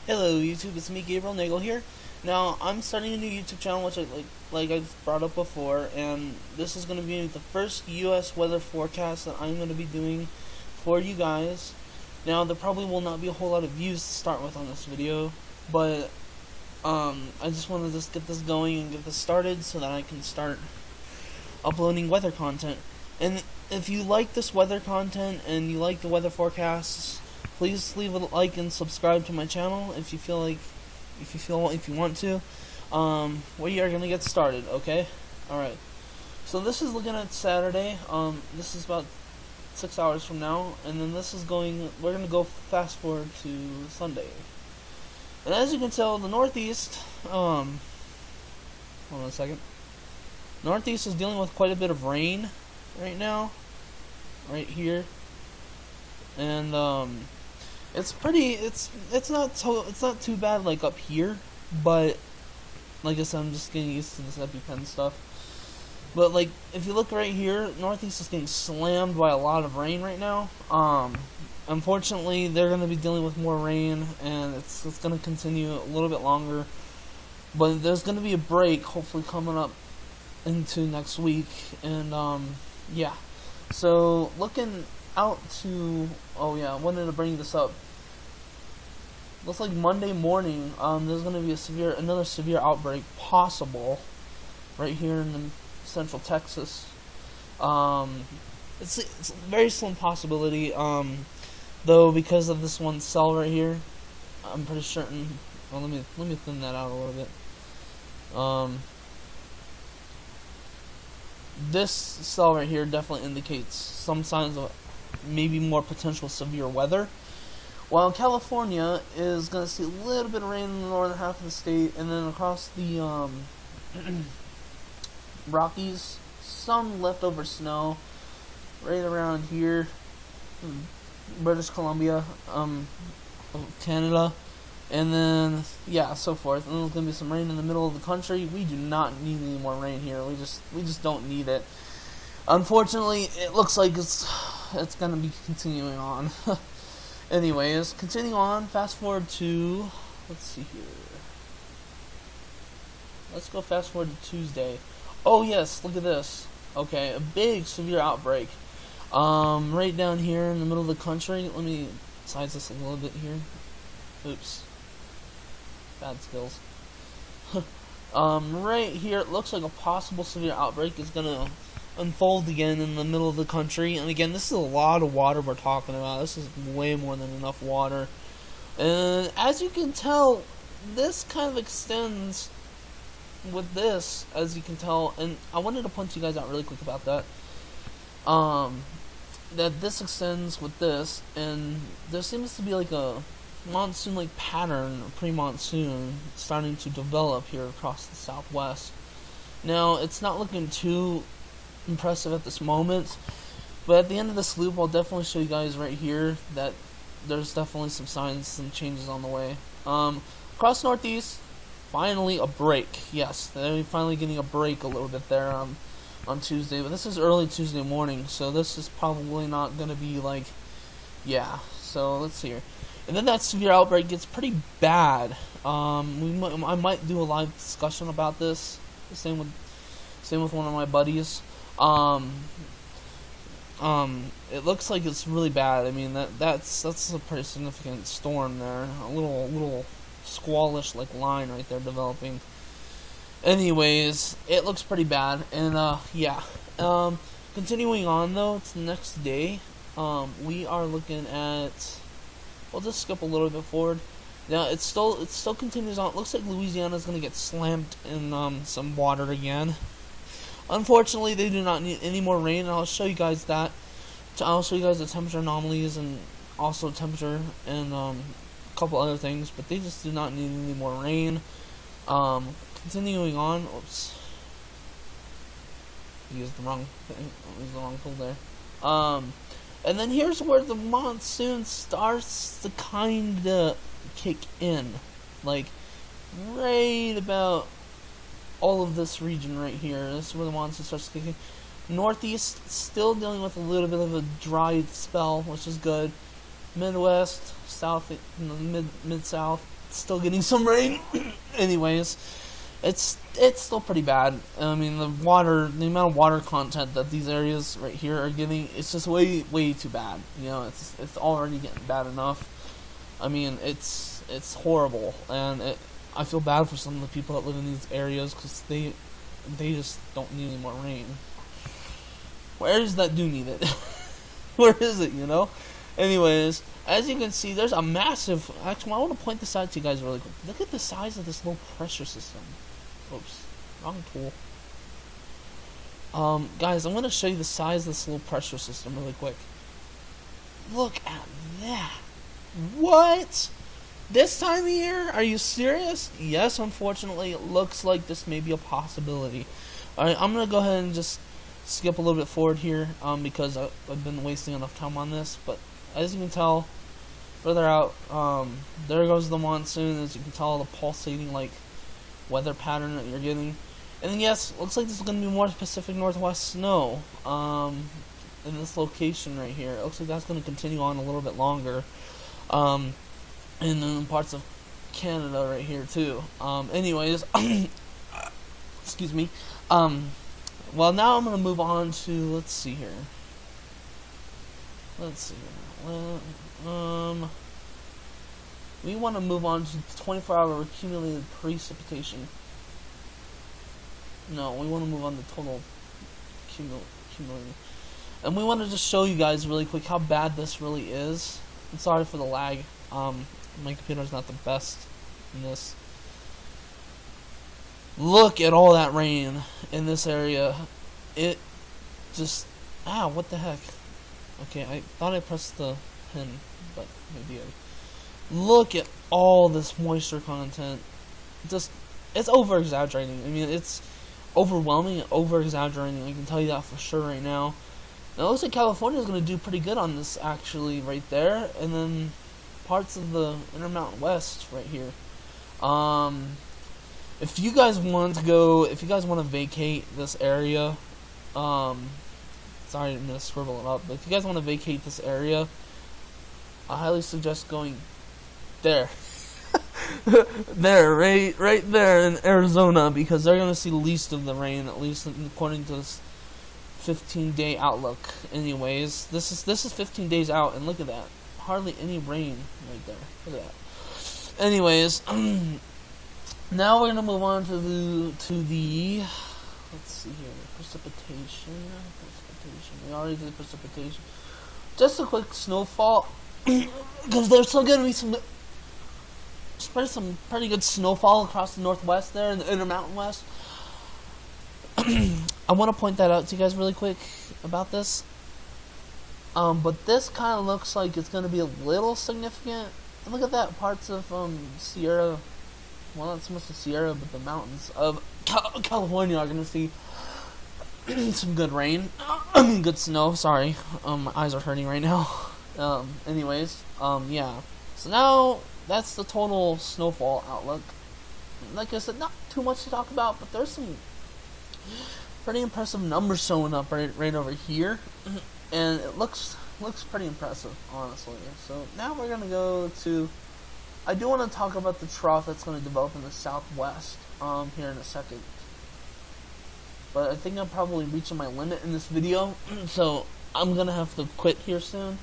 Hello YouTube, it's me Gabriel Nagel here. Now I'm starting a new YouTube channel which like I've brought up before, and this is going to be the first US weather forecast that I'm going to be doing for you guys. Now there probably will not be a whole lot of views to start with on this video, but I just want to get this going and get this started so that I can start uploading weather content. And if you like this weather content and you like the weather forecasts, please leave a like and subscribe to my channel if you want to. We are gonna get started, okay? Alright. So this is looking at Saturday. This is about 6 hours from now, and then we're gonna go fast forward to Sunday. And as you can tell, the Northeast, hold on a second. Northeast is dealing with quite a bit of rain right now, right here, and it's not too bad like up here, but like I said, I'm just getting used to this EpiPen stuff. But like if you look right here, Northeast is getting slammed by a lot of rain right now. Unfortunately, they're going to be dealing with more rain, and it's going to continue a little bit longer. But there's going to be a break, hopefully coming up into next week, and yeah. So looking out to, oh yeah, I wanted to bring this up. Looks like Monday morning, there's going to be another severe outbreak possible right here in central Texas. It's a very slim possibility, though, because of this one cell right here. I'm pretty certain. Well, let me thin that out a little bit. This cell right here definitely indicates some signs of maybe more potential severe weather. While California is going to see a little bit of rain in the northern half of the state, and then across the Rockies, some leftover snow right around here, British Columbia, Canada, and then yeah, so forth. And there's going to be some rain in the middle of the country. We do not need any more rain here. We just don't need it. Unfortunately, it looks like it's going to be continuing on. Anyways, continuing on, fast forward to, let's see here. Let's go fast forward to Tuesday. Oh yes, look at this. Okay, a big severe outbreak. Right down here in the middle of the country. Let me size this a little bit here. Oops. Bad skills. Right here, it looks like a possible severe outbreak is gonna unfold again in the middle of the country. And again, this is a lot of water we're talking about. This is way more than enough water. And as you can tell, this kind of extends with this, as you can tell. And I wanted to point you guys out really quick about that. That this extends with this, and there seems to be like a monsoon-like pattern, pre-monsoon, starting to develop here across the southwest. Now, it's not looking too impressive at this moment, but at the end of this loop, I'll definitely show you guys right here that there's definitely some signs, some changes on the way. Across Northeast, finally a break. Yes, they're finally getting a break a little bit there on Tuesday, but this is early Tuesday morning, so this is probably not going to be like, yeah. So let's see here, and then that severe outbreak gets pretty bad. I might do a live discussion about this. Same with one of my buddies. It looks like it's really bad. I mean, that's a pretty significant storm there. A little squallish like line right there developing. Anyways, it looks pretty bad, and yeah. Continuing on though, it's the next day. We are looking at. We'll just skip a little bit forward. Now it still continues on. It looks like Louisiana's gonna get slammed in some water again. Unfortunately, they do not need any more rain, and I'll show you guys that. I'll show you guys the temperature anomalies and also temperature and a couple other things, but they just do not need any more rain. Continuing on, oops, used the wrong thing. Used the wrong tool there. And then here's where the monsoon starts to kinda kick in, like right about all of this region right here. This is where the monsoon starts to kick in. Northeast still dealing with a little bit of a dry spell, which is good. Midwest, South, mid South, still getting some rain. Anyways, it's still pretty bad. I mean, the amount of water content that these areas right here are getting, it's just way too bad. You know, it's already getting bad enough. I mean, it's horrible, and I feel bad for some of the people that live in these areas because they just don't need any more rain. Where is that do need it? Where is it, you know? Anyways, as you can see, there's a massive... Actually, I want to point this out to you guys really quick. Look at the size of this low pressure system. Oops, wrong tool. Guys, I'm going to show you the size of this low pressure system really quick. Look at that. What? This time of year? Are you serious? Yes, unfortunately, it looks like this may be a possibility. Alright, I'm going to go ahead and just skip a little bit forward here, because I've been wasting enough time on this. But as you can tell, further out, there goes the monsoon. As you can tell, the pulsating like weather pattern that you're getting. And then yes, looks like this is going to be more Pacific Northwest snow in this location right here. It looks like that's going to continue on a little bit longer, and in parts of Canada right here too. Anyways, excuse me. Well, now I'm going to move on to, let's see here. We want to move on to 24-hour accumulated precipitation. No, we want to move on to total accumulated. And we want to just show you guys really quick how bad this really is. I'm sorry for the lag. My computer's not the best in this. Look at all that rain in this area. It just... what the heck? Okay, I thought I pressed the pin, but maybe I... Look at all this moisture content. Just... It's over-exaggerating. I mean, it's overwhelming and over-exaggerating. I can tell you that for sure right now. Now, it looks like California is going to do pretty good on this, actually, right there. And then parts of the Intermountain West right here. If you guys want to vacate this area, sorry, I'm gonna scribble it up, but if you guys want to vacate this area, I highly suggest going there. There, right there in Arizona, because they're gonna see the least of the rain, at least according to this 15-day outlook. Anyways, this is 15 days out, and look at that, hardly any rain right there. Look at that. Anyways, now we're gonna move on to the let's see here, precipitation. We already did precipitation. Just a quick snowfall, because there's still gonna be some pretty good snowfall across the Northwest there in the Intermountain West. I want to point that out to you guys really quick about this. But this kind of looks like it's gonna be a little significant. Look at that, parts of Sierra. Well, not so much the Sierra, but the mountains of California are going to see some good rain. I mean, good snow, sorry. My eyes are hurting right now. Anyways, yeah. So now, that's the total snowfall outlook. Like I said, not too much to talk about, but there's some pretty impressive numbers showing up right over here. And it looks pretty impressive, honestly. So now we're going to go to... I do want to talk about the trough that's going to develop in the southwest here in a second. But I think I'm probably reaching my limit in this video, so I'm going to have to quit here soon.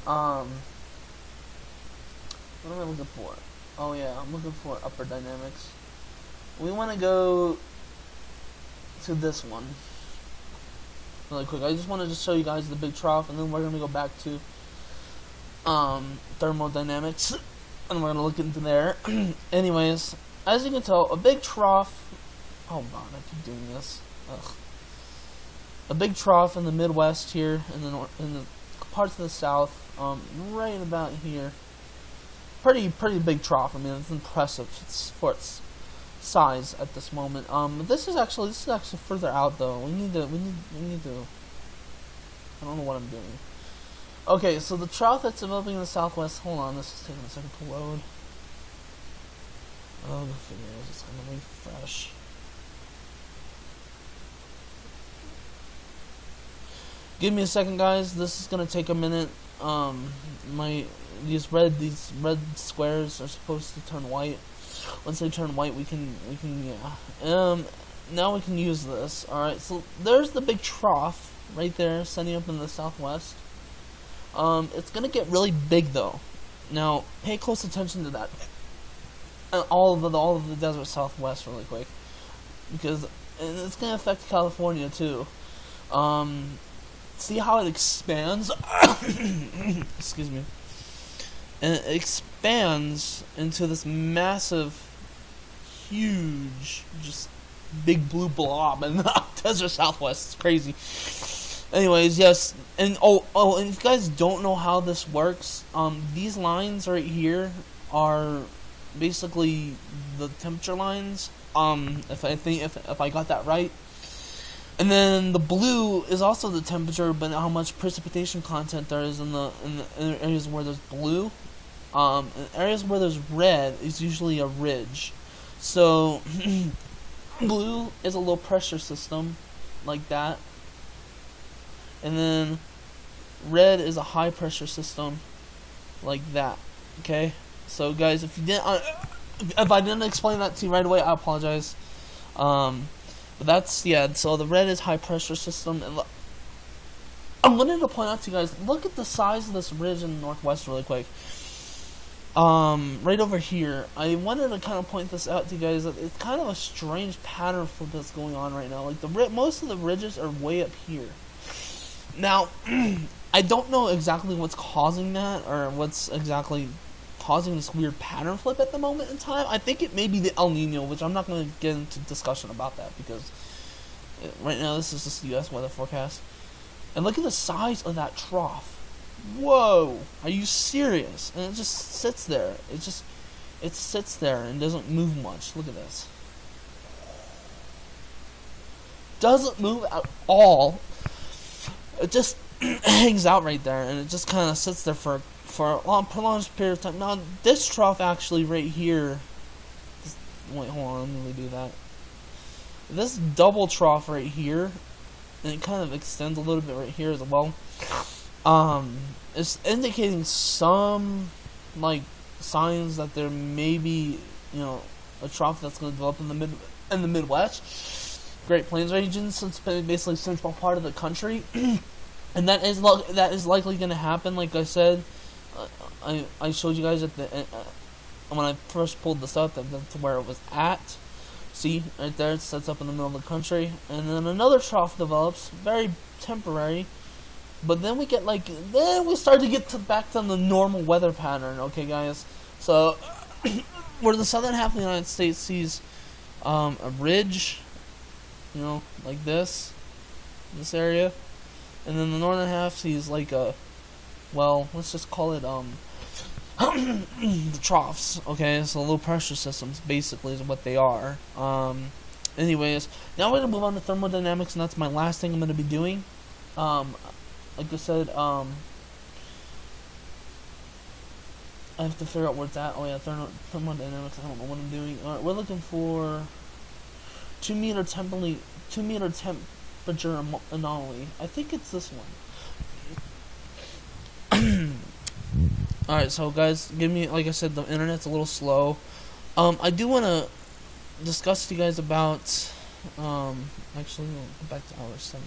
What am I looking for? Oh yeah, I'm looking for upper dynamics. We want to go to this one really quick. I just wanted to show you guys the big trough, and then we're going to go back to thermodynamics. And we're going to look into there. Anyways, as you can tell, a big trough... Oh god, I keep doing this. Ugh. A big trough in the Midwest here, in the parts of the South, right about here. Pretty big trough. I mean, it's impressive. It's for its size at this moment. This is actually further out though. We need to. I don't know what I'm doing. Okay, so the trough that's developing in the southwest, hold on, this is taking a second to load. Oh, the thing is, it's gonna refresh. Give me a second, guys, this is gonna take a minute. my these red squares are supposed to turn white. Once they turn white, we can yeah. Now we can use this. All right, so there's the big trough right there, setting up in the southwest. It's gonna get really big though. Now pay close attention to that. And all of the desert southwest really quick, because it's gonna affect California too. See how it expands? Excuse me. And it expands into this massive, huge, just big blue blob in the desert southwest. It's crazy. Anyways, yes, and and if you guys don't know how this works, these lines right here are basically the temperature lines. If I got that right. And then the blue is also the temperature, but how much precipitation content there is in the areas where there's blue. In areas where there's red is usually a ridge. So blue is a low pressure system, like that. And then red is a high pressure system, like that. Okay. So guys, if I didn't explain that to you right away, I apologize. But that's, yeah, so the red is high pressure system, and I wanted to point out to you guys, look at the size of this ridge in the northwest really quick. Right over here, I wanted to kind of point this out to you guys, that it's kind of a strange pattern flip that's going on right now. Like, most of the ridges are way up here. Now, I don't know exactly what's causing that, or what's exactly causing this weird pattern flip at the moment in time. I think it may be the El Nino, which I'm not going to get into discussion about that, because right now this is just the U.S. weather forecast. And look at the size of that trough. Whoa! Are you serious? And it just sits there. It sits there and doesn't move much. Look at this. Doesn't move at all. It just hangs out right there, and it just kind of sits there for a long, prolonged period of time. Now, this trough actually right here, wait, hold on, let me redo that. This double trough right here, and it kind of extends a little bit right here as well, it's indicating some, like, signs that there may be, you know, a trough that's going to develop in the Midwest, Great Plains region, since it's basically central part of the country, and that is likely going to happen, like I said. I showed you guys at the when I first pulled this up, that's where it was at. See, right there, it sets up in the middle of the country, and then another trough develops, very temporary. But then we get then we start to get back to the normal weather pattern. Okay, guys. So where the southern half of the United States sees a ridge, you know, like this area, and then the northern half sees like a, well, let's just call it the troughs. Okay, so low pressure systems basically is what they are. Anyways, now we're gonna move on to thermodynamics, and that's my last thing I'm gonna be doing. Like I said, I have to figure out where it's at. Oh yeah, thermodynamics. I don't know what I'm doing. Alright, we're looking for 2 meter temperature anomaly. I think it's this one. Alright, so guys, give me, like I said, the internet's a little slow. I do want to discuss to you guys about, actually, we'll go back to hour 7.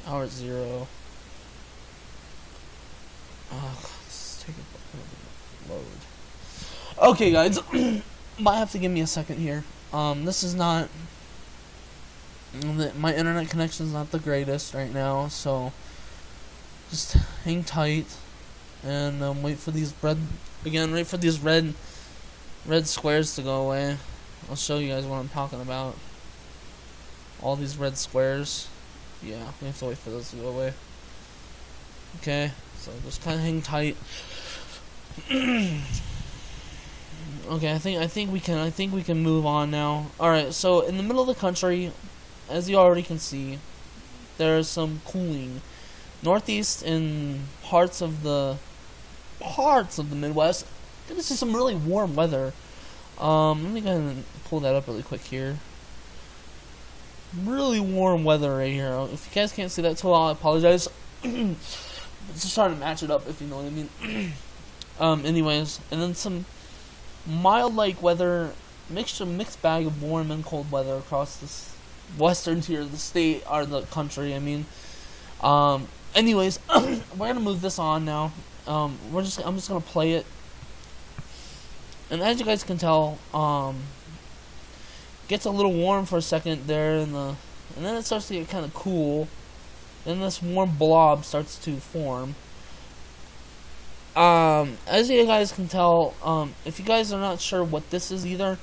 Hour 0. Let's take a load. Okay, guys, might have to give me a second here. This is not, my internet connection is not the greatest right now, so just hang tight and wait for these red squares to go away. I'll show you guys what I'm talking about. All these red squares. Yeah, we have to wait for those to go away. Okay, so just kind of hang tight. Okay, I think we can move on now. All right, so in the middle of the country, as you already can see, there is some cooling. Northeast and parts of the Midwest, you're gonna see some really warm weather. Let me go ahead and pull that up really quick here. really warm weather right here. If you guys can't see that too well, I apologize. Just trying to match it up, if you know what I mean. Anyways, and then some mild like weather, mixed bag of warm and cold weather across this western tier of the state or the country. I mean, anyways, we're gonna move this on now. I'm just gonna play it, and as you guys can tell, gets a little warm for a second there, and then it starts to get kind of cool. Then this warm blob starts to form. As you guys can tell, if you guys are not sure what this is either,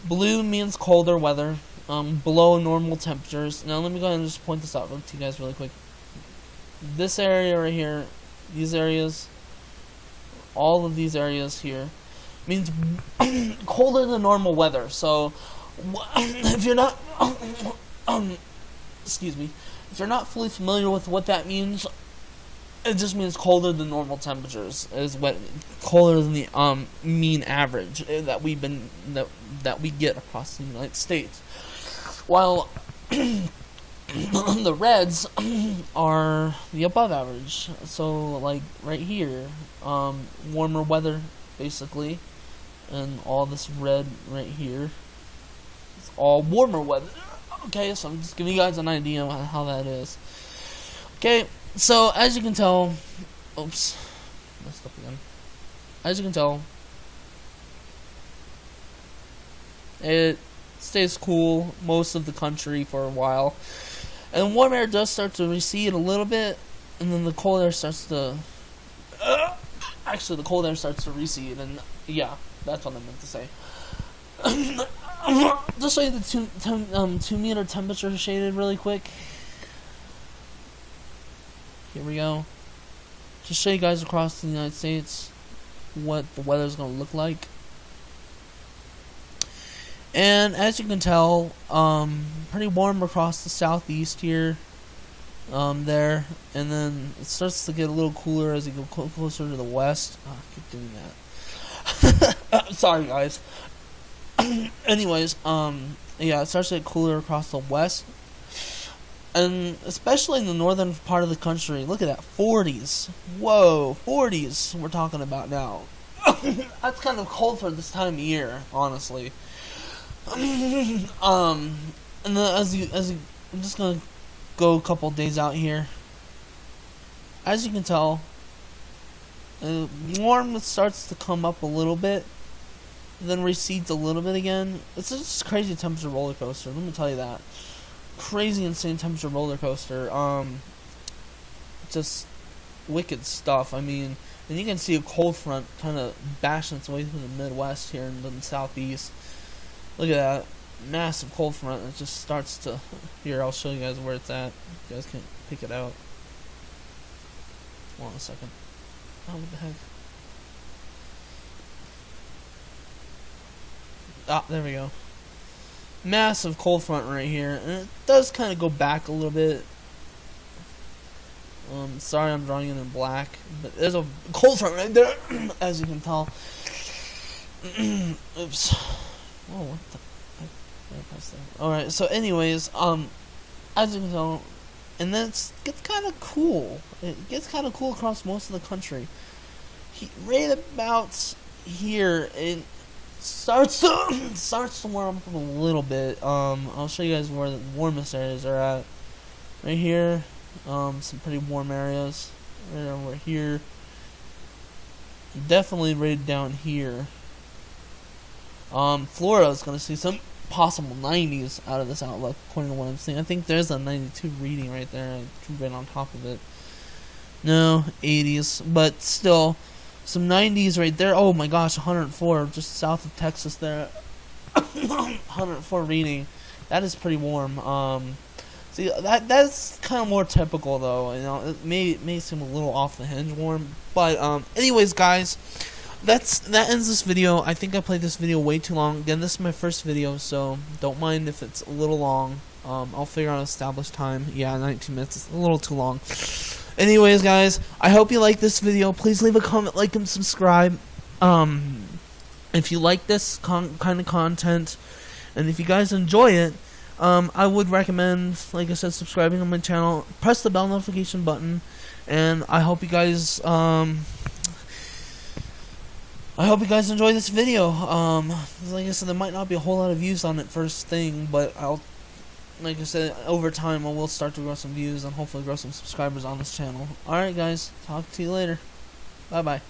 blue means colder weather, below normal temperatures. Now let me go ahead and just point this out to you guys really quick. This area right here, these areas, all of these areas here, means colder than normal weather. So, if you're not, excuse me, if you're not fully familiar with what that means, it just means colder than normal temperatures. Is what colder than the mean average that we get across the United States. While the reds are the above average. So like right here, warmer weather basically, and all this red right here, it's all warmer weather. Okay, so I'm just giving you guys an idea of how that is. Okay, so as you can tell, oops, messed up again. As you can tell, it stays cool most of the country for a while, and warm air does start to recede a little bit, and then the cold air starts to actually the cold air starts to recede, and yeah, that's what I meant to say. Just show you the 2 meter temperature shaded really quick. Here we go. Just show you guys across the United States what the weather's gonna look like. And as you can tell, pretty warm across the southeast here, there, and then it starts to get a little cooler as you go closer to the west. Oh, I keep doing that. Sorry, guys. Anyways, yeah, it starts to get cooler across the west, and especially in the northern part of the country. Look at that, 40s. Whoa, 40s we're talking about now. That's kind of cold for this time of year, honestly. And then as you, I'm just gonna go a couple days out here. As you can tell, warm starts to come up a little bit, then recedes a little bit again. It's just a crazy temperature roller coaster. Let me tell you that. Crazy, insane temperature roller coaster. Just wicked stuff. I mean, and you can see a cold front kind of bashing its way through the Midwest here in the southeast. Look at that massive cold front. It just starts to. Here, I'll show you guys where it's at. You guys can't pick it out. Hold on a second. Oh, what the heck? Ah, there we go. Massive cold front right here, and it does kind of go back a little bit. Sorry I'm drawing it in black, but there's a cold front right there, as you can tell. Oops. Whoa, what the heck? Alright, so anyways, as you can tell, and then it gets kind of cool. It gets kind of cool across most of the country. Right about here, it starts to warm up a little bit. I'll show you guys where the warmest areas are at. Right here, some pretty warm areas. Right over here. Definitely right down here. Florida is going to see some possible 90s out of this outlook, according to what I'm seeing. I think there's a 92 reading right there, right on top of it. No, 80s, but still, some 90s right there. Oh my gosh, 104, just south of Texas there. 104 reading. That is pretty warm. See, that's kind of more typical, though. You know, it may seem a little off the hinge warm, but anyways, guys. That ends this video. I think I played this video way too long. Again, this is my first video, so don't mind if it's a little long. I'll figure out an established time. Yeah, 19 minutes is a little too long. Anyways, guys, I hope you like this video. Please leave a comment, like, and subscribe. If you like this kind of content, and if you guys enjoy it, I would recommend, like I said, subscribing to my channel. Press the bell notification button, and I hope you guys enjoy this video. Like I said, there might not be a whole lot of views on it first thing, but like I said, over time I will start to grow some views and hopefully grow some subscribers on this channel. Alright guys, talk to you later. Bye bye.